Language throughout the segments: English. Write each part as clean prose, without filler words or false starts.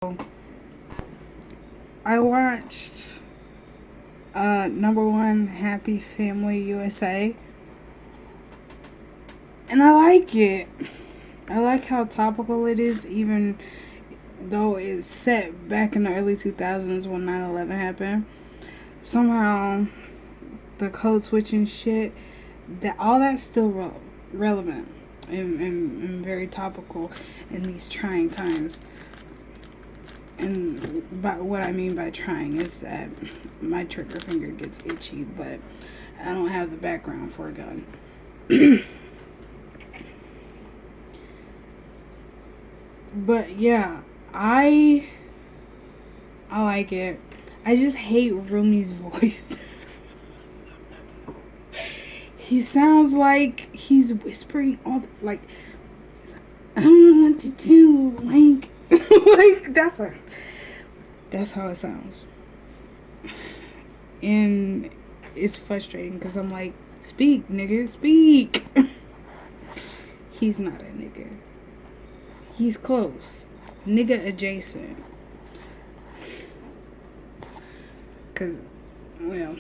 I watched number one Happy Family USA, and I like it. I like how topical it is, even though it's set back in the early 2000s when 9/11 happened. Somehow, the code switching shit, that all that's still relevant and very topical in these trying times. And by what I mean by trying is that my trigger finger gets itchy, but I don't have the background for a gun. But yeah, I like it. I just hate Rumi's voice. He sounds like he's whispering all like, I don't want to do like like that's how it sounds. And it's frustrating because I'm like, speak, nigga, speak. He's not a nigga. He's close. Nigga adjacent. Because, well,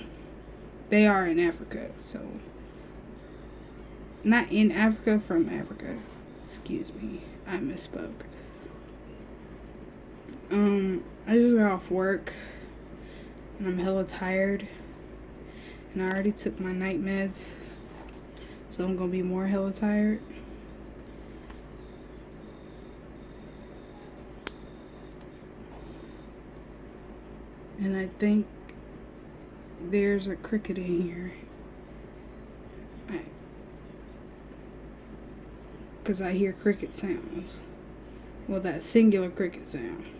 they are in Africa, so. Not in Africa, from Africa. Excuse me. I misspoke. I just got off work. And I'm hella tired. And I already took my night meds. So I'm gonna be more hella tired. And I think there's a cricket in here. Because I hear cricket sounds. Well, that singular cricket sound.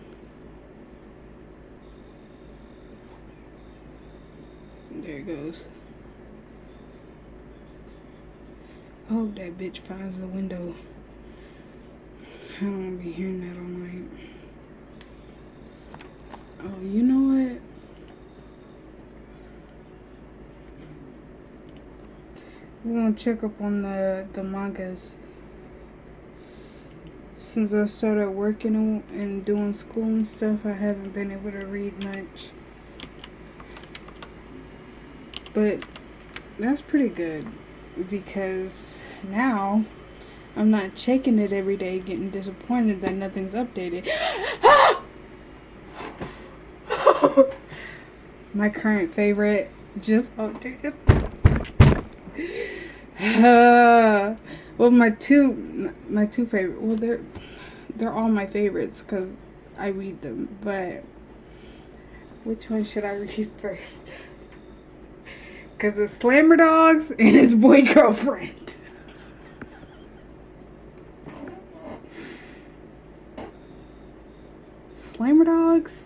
There it goes. I hope that bitch finds the window. I don't want to be hearing that all night. Oh, you know what? We're gonna check up on the mangas. Since I started working and doing school and stuff, I haven't been able to read much. But that's pretty good because now I'm not checking it every day, getting disappointed that nothing's updated. My current favorite just updated. Well, my two favorite. Well, they're all my favorites because I read them. But which one should I read first? Because it's Slammer Dogs and his boy girlfriend. Slammer Dogs.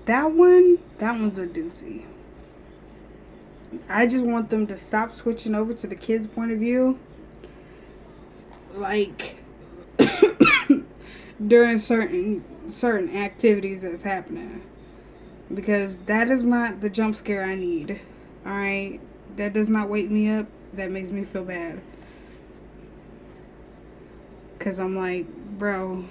That one's a doozy. I just want them to stop switching over to the kids' point of view. Like during certain activities that's happening. Because that is not the jump scare I need. Alright? That does not wake me up. That makes me feel bad. Because I'm like, bro,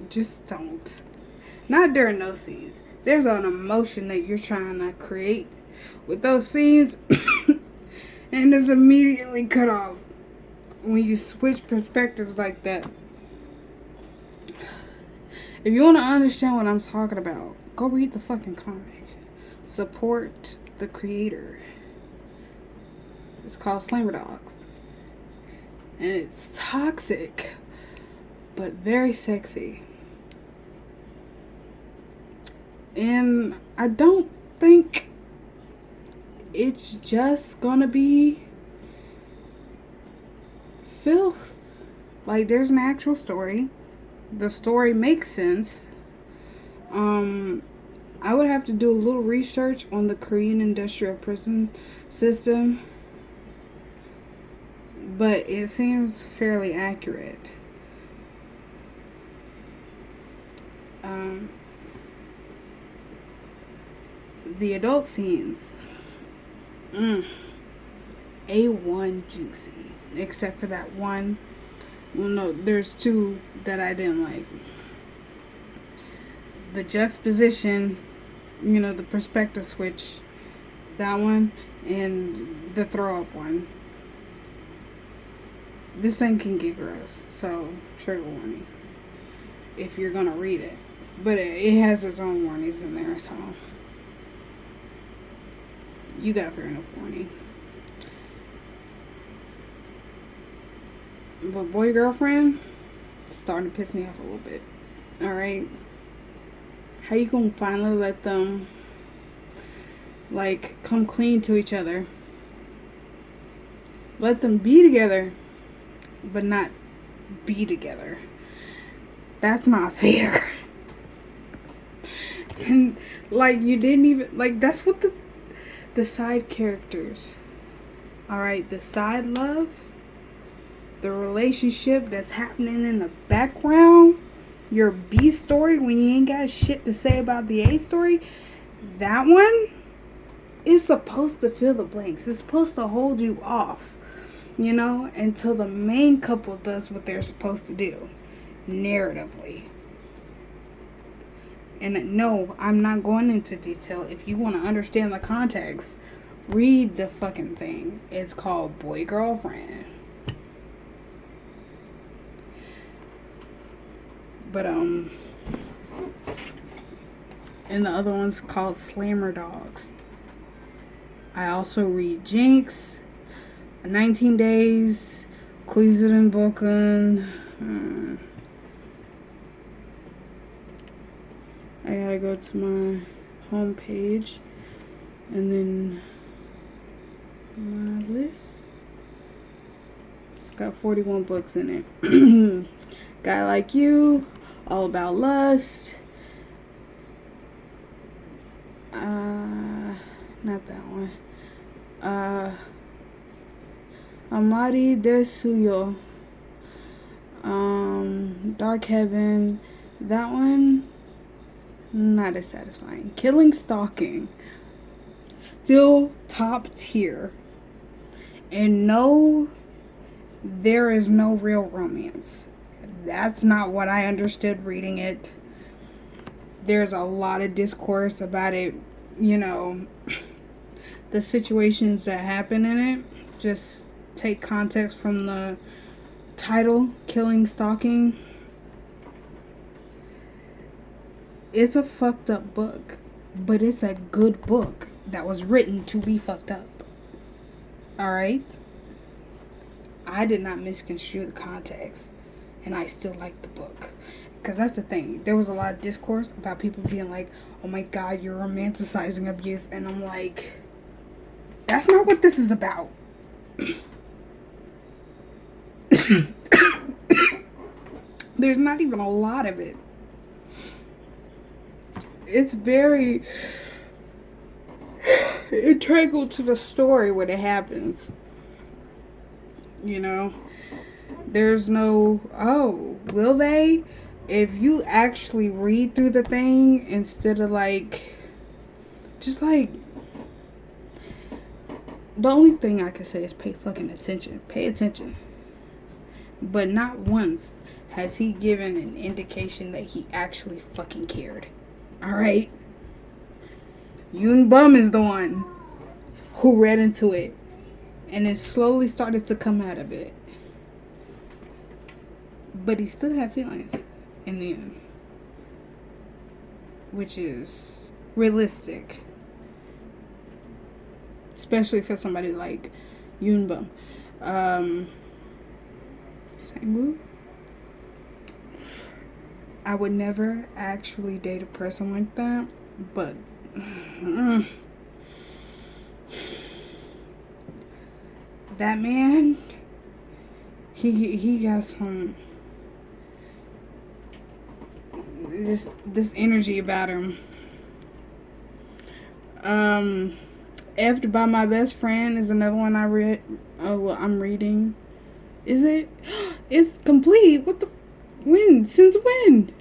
just don't. Not during those scenes. There's an emotion that you're trying to create with those scenes. And it's immediately cut off when you switch perspectives like that. If you want to understand what I'm talking about, go read the fucking comic. Support the creator. It's called Slammer Dogs. And it's toxic, but very sexy. And I don't think it's just gonna be filth. Like, there's an actual story. The story makes sense. I would have to do a little research on the Korean industrial prison system, but it seems fairly accurate. The adult scenes, A1 juicy, except for that one Well, no, there's two that I didn't like. The juxtaposition, the perspective switch, that one, and the throw up one. This thing can get gross, so trigger warning if you're gonna read it. But it has its own warnings in there, so you got fair enough warning. But boy girlfriend, it's starting to piss me off a little bit. Alright? How you gonna finally let them like come clean to each other? Let them be together, but not be together. That's not fair. And like you didn't even like that's what the side characters. Alright, the side love, the relationship that's happening in the background, your B story when you ain't got shit to say about the A story, that one is supposed to fill the blanks. It's supposed to hold you off, until the main couple does what they're supposed to do, narratively. And no, I'm not going into detail. If you want to understand the context, read the fucking thing. It's called Boy Girlfriend. But and the other one's called Slammer Dogs. I also read Jinx, 19 Days, Quizen Boken. I gotta go to my home page and then my list. It's got 41 books in it. Guy Like You, All About Lust. Not that one. Amari de Suyo. Dark Heaven. That one, not as satisfying. Killing Stalking. Still top tier. And no, there is no real romance. That's not what I understood reading it. There's a lot of discourse about it, the situations that happen in it. Just take context from the title, Killing Stalking. It's a fucked up book, but it's a good book that was written to be fucked up. Alright? I did not misconstrue the context, and I still like the book. Because that's the thing. There was a lot of discourse about people being like, oh my god, you're romanticizing abuse. And I'm like, that's not what this is about. There's not even a lot of it. It's very integral to the story when it happens. There's no, oh, will they? If you actually read through the thing instead of just the only thing I can say is pay fucking attention. Pay attention. But not once has he given an indication that he actually fucking cared. Alright? Yoon Bum is the one who read into it and then slowly started to come out of it. But he still had feelings in the end, which is realistic, especially for somebody like Yoon Bum. Sangwoo. I would never actually date a person like that, but that man, he got some this energy about him. Effed by My Best Friend is another one I read. Oh, well, I'm reading. Is it? It's complete. What the? When? Since when?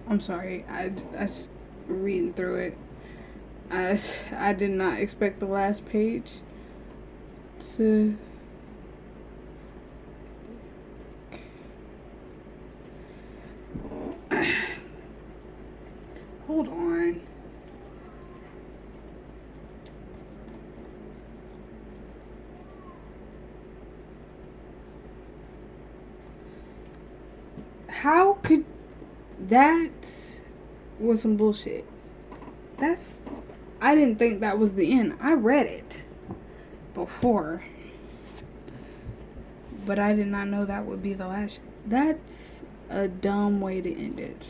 I'm I'm sorry. Reading through it. I did not expect the last page to. Hold on. How could that was some bullshit. I didn't think that was the end. I read it before, but I did not know that would be the last. That's a dumb way to end it,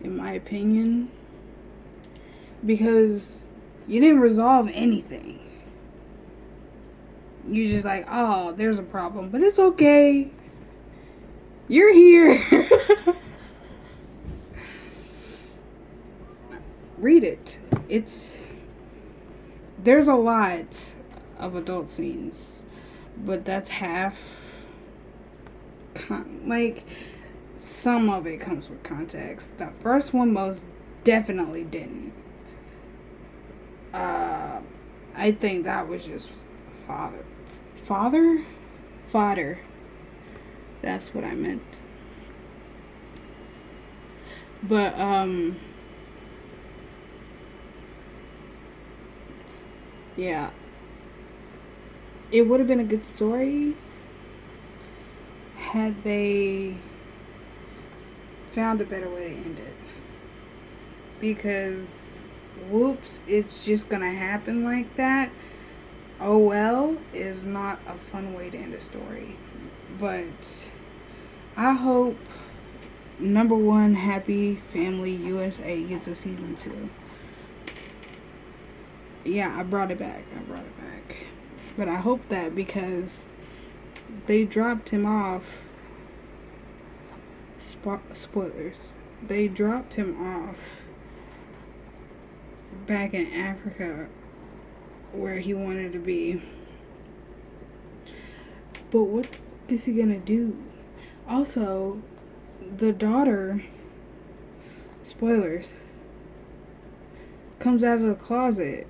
in my opinion, because you didn't resolve anything. You just like, oh, there's a problem, but it's okay. You're here. Read it. There's a lot of adult scenes, but that's half. Like, some of it comes with context. The first one most definitely didn't. I think that was just fodder. That's what I meant. But yeah, it would have been a good story had they found a better way to end it. Because whoops, it's just gonna happen like that. Oh well, is not a fun way to end a story. But I hope number one Happy Family USA gets a season 2. Yeah, I brought it back. But I hope that, because they dropped him off. Spoilers. They dropped him off back in Africa where he wanted to be. But what is he gonna do? Also, the daughter, spoilers, comes out of the closet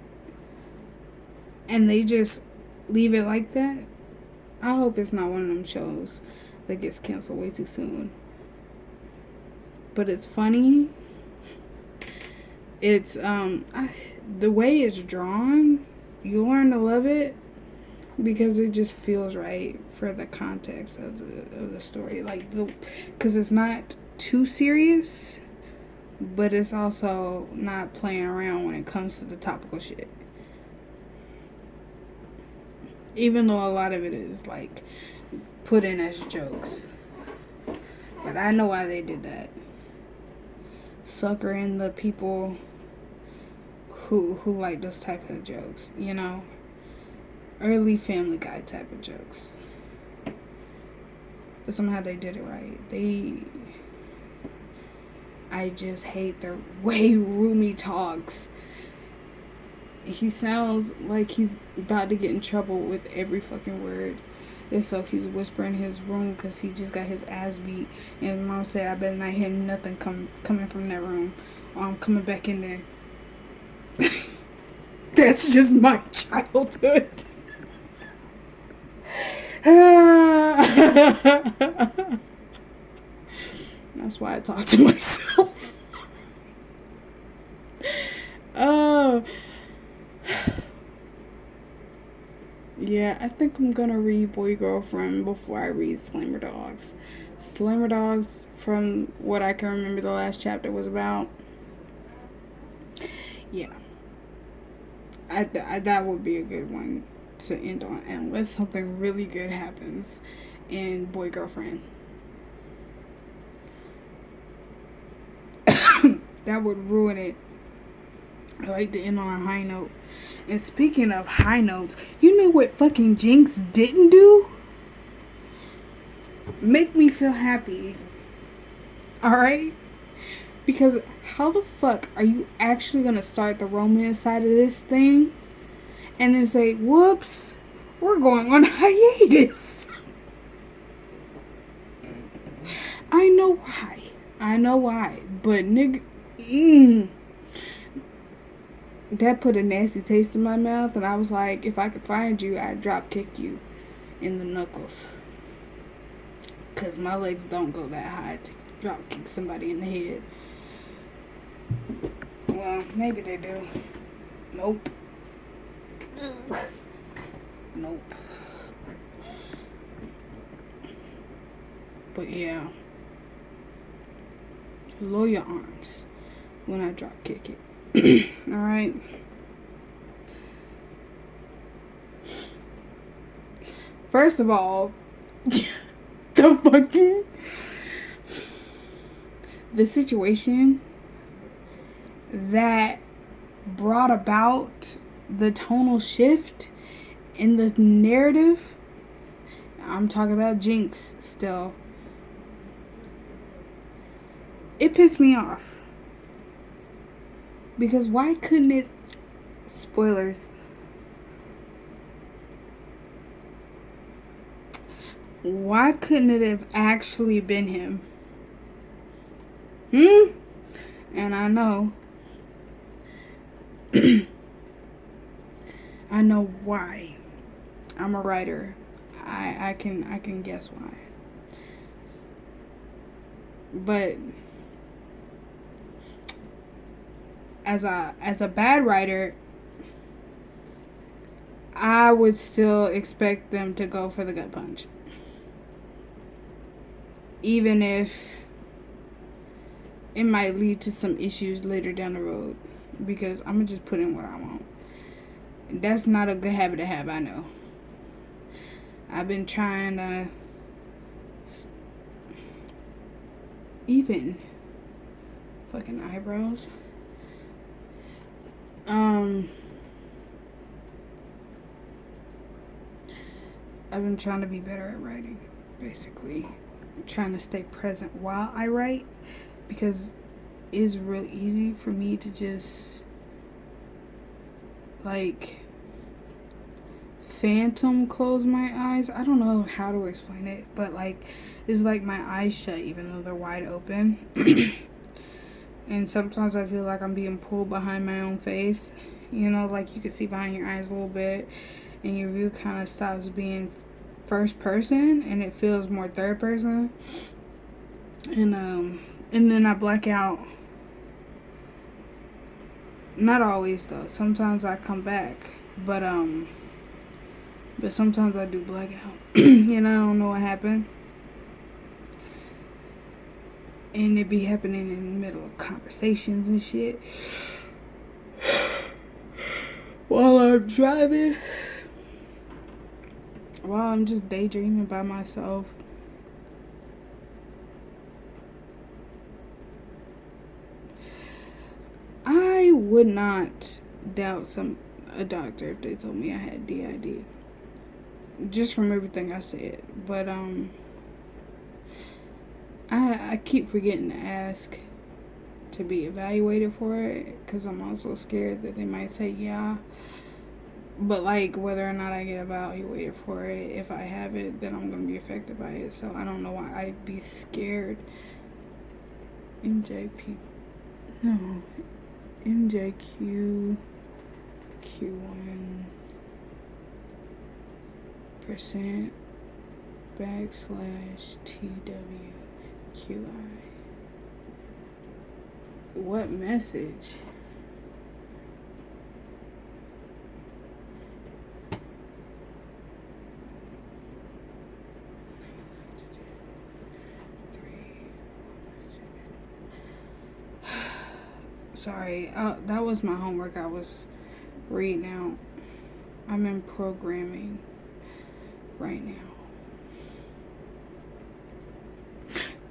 and they just leave it like that. I hope it's not one of them shows that gets canceled way too soon. But it's funny. It's the way it's drawn, you learn to love it because it just feels right for the context of the story. Like, because it's not too serious, but it's also not playing around when it comes to the topical shit. Even though a lot of it is like put in as jokes. But I know why they did that. Suckering the people who like this type of jokes, you know? Early Family Guy type of jokes. But somehow they did it right. I just hate the way Rumi talks. He sounds like he's about to get in trouble with every fucking word. It's like he's whispering in his room because he just got his ass beat. And his mom said, I better not hear nothing coming from that room, or I'm coming back in there. That's just my childhood. That's why I talk to myself. Oh. Yeah, I think I'm gonna read Boy Girlfriend before I read Slammer Dogs. Slammer Dogs, from what I can remember the last chapter was about. Yeah. That would be a good one to end on, unless something really good happens in Boy Girlfriend. That would ruin it. I like to end on a high note. And speaking of high notes, you know what fucking Jinx didn't do? Make me feel happy. Alright? Because how the fuck are you actually gonna start the romance side of this thing and then say, whoops, we're going on hiatus? I know why. I know why, but nigga, that put a nasty taste in my mouth, and I was like, if I could find you, I'd drop kick you in the knuckles. Cause my legs don't go that high to drop kick somebody in the head. Well, maybe they do. Nope. Ugh. Nope. But yeah. Lower your arms when I drop kick it. Alright. First of all, the situation that brought about the tonal shift in the narrative, I'm talking about Jinx still, it pissed me off. Because why couldn't it, spoilers, why couldn't it have actually been him? And I know I know why. I'm a writer. I can guess why. But as a bad writer, I would still expect them to go for the gut punch. Even if it might lead to some issues later down the road. Because I'm going to just put in what I want. That's not a good habit to have, I know. I've been trying to even fucking eyebrows. I've been trying to be better at writing, basically. I'm trying to stay present while I write, because it's real easy for me to just like phantom close my eyes. I don't know how to explain it, but like it's like my eyes shut even though they're wide open. And sometimes I feel like I'm being pulled behind my own face, you know, like you can see behind your eyes a little bit, and your view kind of stops being first person and it feels more third person. And then I black out. Not always though. Sometimes I come back, but sometimes I do black out. And I don't know what happened. And it be happening in the middle of conversations and shit. While I'm driving. While I'm just daydreaming by myself. I would not doubt a doctor if they told me I had DID. Just from everything I said. But I keep forgetting to ask to be evaluated for it, because I'm also scared that they might say yeah. But like whether or not I get evaluated for it, if I have it, then I'm gonna be affected by it. So I don't know why I'd be scared. MJQ Q1% /TWQI. What message? Sorry, that was my homework I was reading out. I'm in programming right now.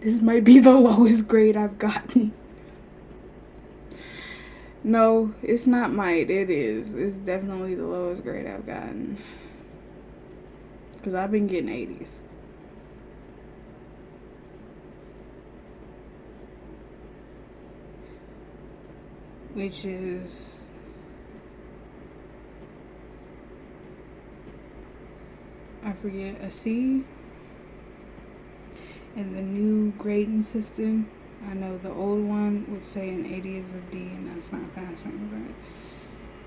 This might be the lowest grade I've gotten. No, it's not might. It is. It's definitely the lowest grade I've gotten. Because I've been getting 80s. Which is I forget, a C in the new grading system. I know the old one would say an 80 is a D, and that's not passing, but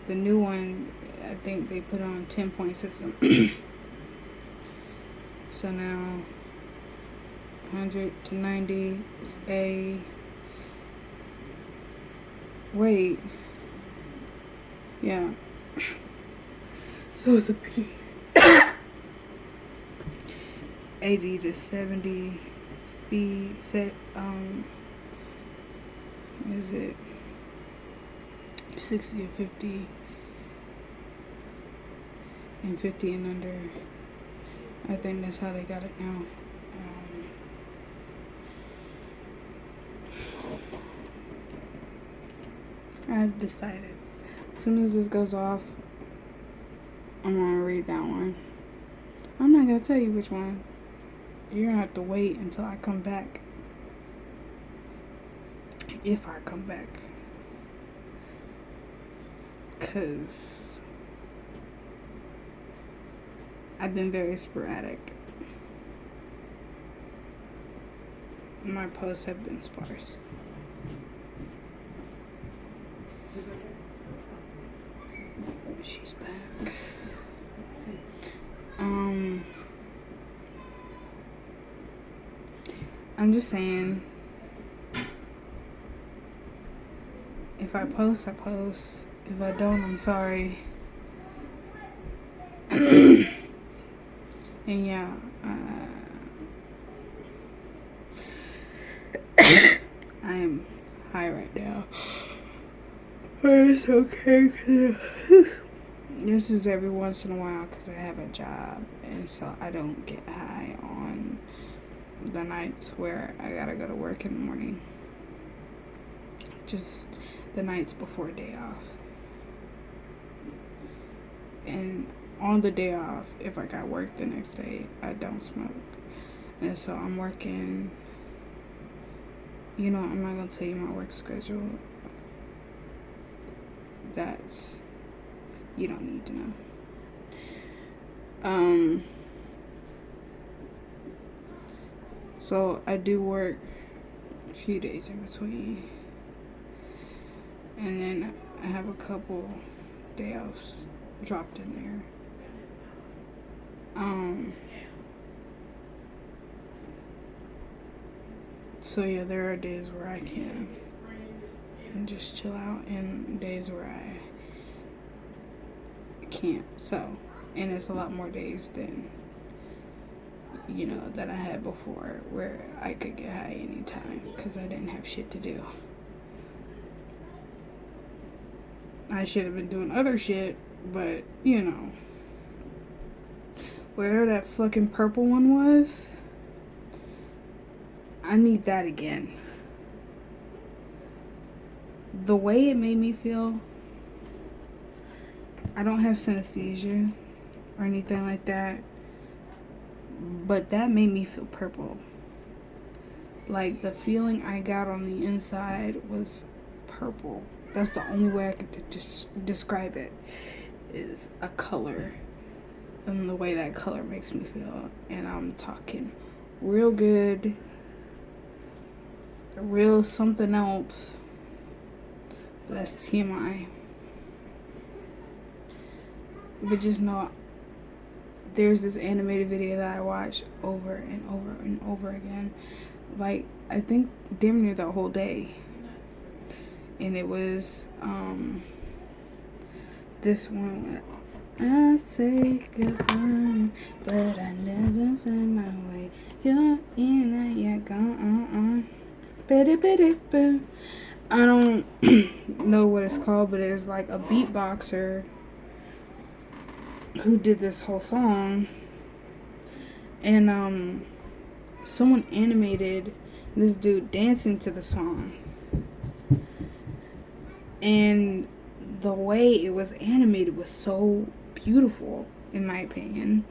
the new one, I think they put on a 10-point system. So now 100 to 90 is A. Wait. Yeah. So it's a P. 80 to 70 is B. Set, is it 60 to 50 and 50 and under? I think that's how they got it now. I've decided. As soon as this goes off, I'm gonna read that one. I'm not gonna tell you which one. You're gonna have to wait until I come back. If I come back. Cause I've been very sporadic. My posts have been sparse. She's back. I'm just saying, if I post, I post. If I don't, I'm sorry. And yeah, I am high right now. But it's okay. This is every once in a while because I have a job, and so I don't get high on the nights where I gotta go to work in the morning. Just the nights before day off. And on the day off, if I got work the next day, I don't smoke. And so I'm working, you know, I'm not gonna tell you my work schedule. That's, you don't need to know. So I do work a few days in between, and then I have a couple day offs dropped in there. So yeah, there are days where I can just chill out, and days where I can't. So, and it's a lot more days than, you know, that I had before, where I could get high anytime because I didn't have shit to do. I should have been doing other shit, but you know, wherever that fucking purple one was, I need that again. The way it made me feel, I don't have synesthesia or anything like that, but that made me feel purple. Like, the feeling I got on the inside was purple. That's the only way I could just describe it, is a color and the way that color makes me feel. And I'm talking real good, real something else. That's TMI. But just know, there's this animated video that I watch over and over and over again. Like, I think damn near the whole day. And it was this one. I say goodbye, but I never find my way. You're in and you're gone. I don't know what it's called, but it's like a beatboxer who did this whole song, and someone animated this dude dancing to the song, and the way it was animated was so beautiful, in my opinion,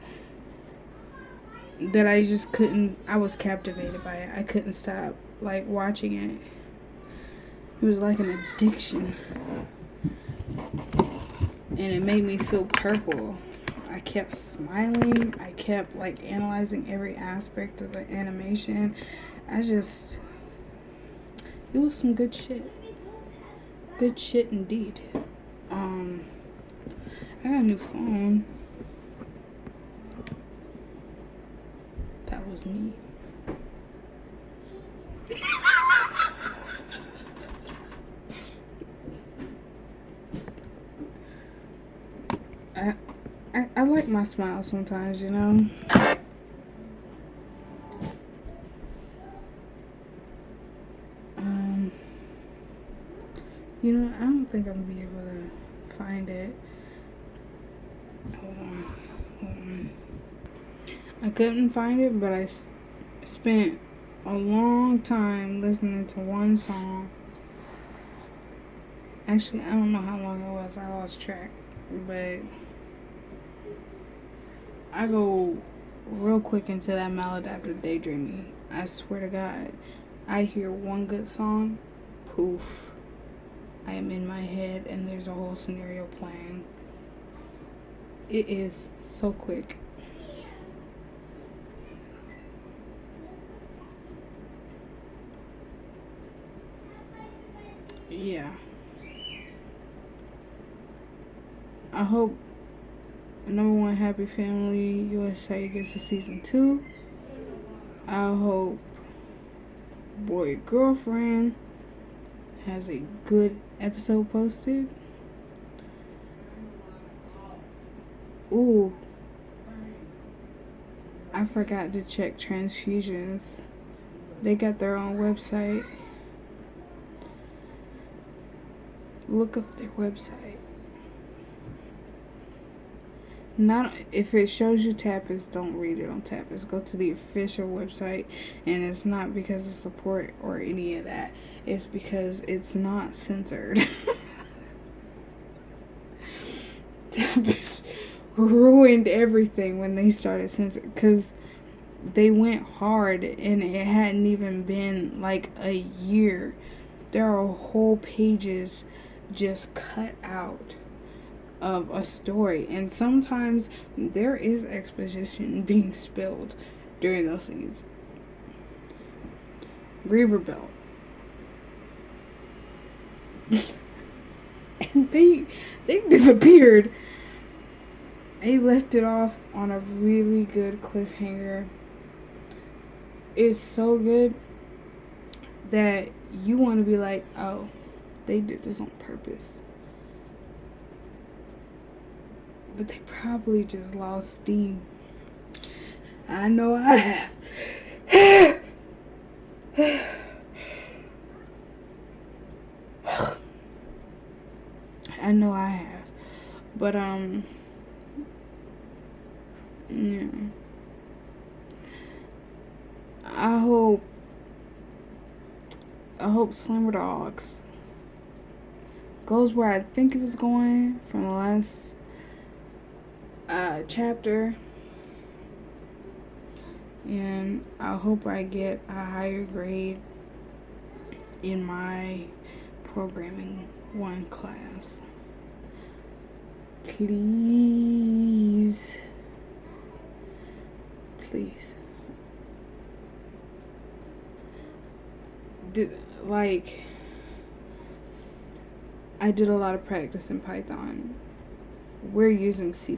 that I just couldn't, I was captivated by it. I couldn't stop, like, watching it. It was like an addiction, and it made me feel purple. I kept smiling. I kept, like, analyzing every aspect of the animation. It was some good shit. Good shit indeed. I got a new phone. That was me. I like my smile sometimes, you know. You know, I don't think I'm gonna be able to find it. Hold on. I couldn't find it, but I spent a long time listening to one song. Actually, I don't know how long it was. I lost track, but I go real quick into that maladaptive daydreaming. I swear to God, I hear one good song, poof, I am in my head and there's a whole scenario playing. It is so quick. Yeah. I hope number one Happy Family USA gets a season 2. I hope Boy Girlfriend has a good episode posted. Ooh, I forgot to check Transfusions. They got their own website. Look up their website. Not if it shows you Tapas, don't read it on Tapas. Go to the official website, and it's not because of support or any of that. It's because it's not censored. Tapas ruined everything when they started censoring, because they went hard and it hadn't even been like a year. There are whole pages just cut out of a story, and sometimes there is exposition being spilled during those scenes. Griever Belt. And they disappeared. They left it off on a really good cliffhanger. It's so good that you want to be like, oh, they did this on purpose. But they probably just lost steam. I know I have. I know I have. But yeah. I hope Slammer Dogs goes where I think it was going from the last chapter, and I hope I get a higher grade in my programming 1 class. Please. I did a lot of practice in Python. We're using C++.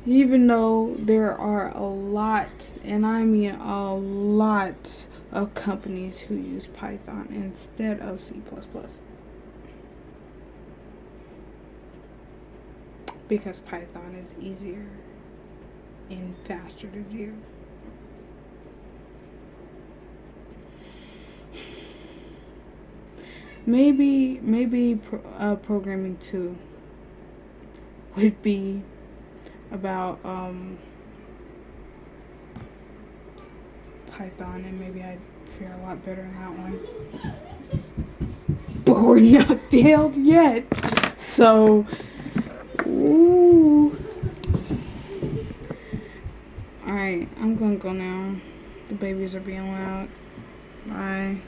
Even though there are a lot, and I mean a lot, of companies who use Python instead of C++. Because Python is easier and faster to do. Maybe programming 2 would be about Python, and maybe I'd fare a lot better in that one. But we're not failed yet, so ooh. Alright, I'm gonna go now. The babies are being loud. Bye.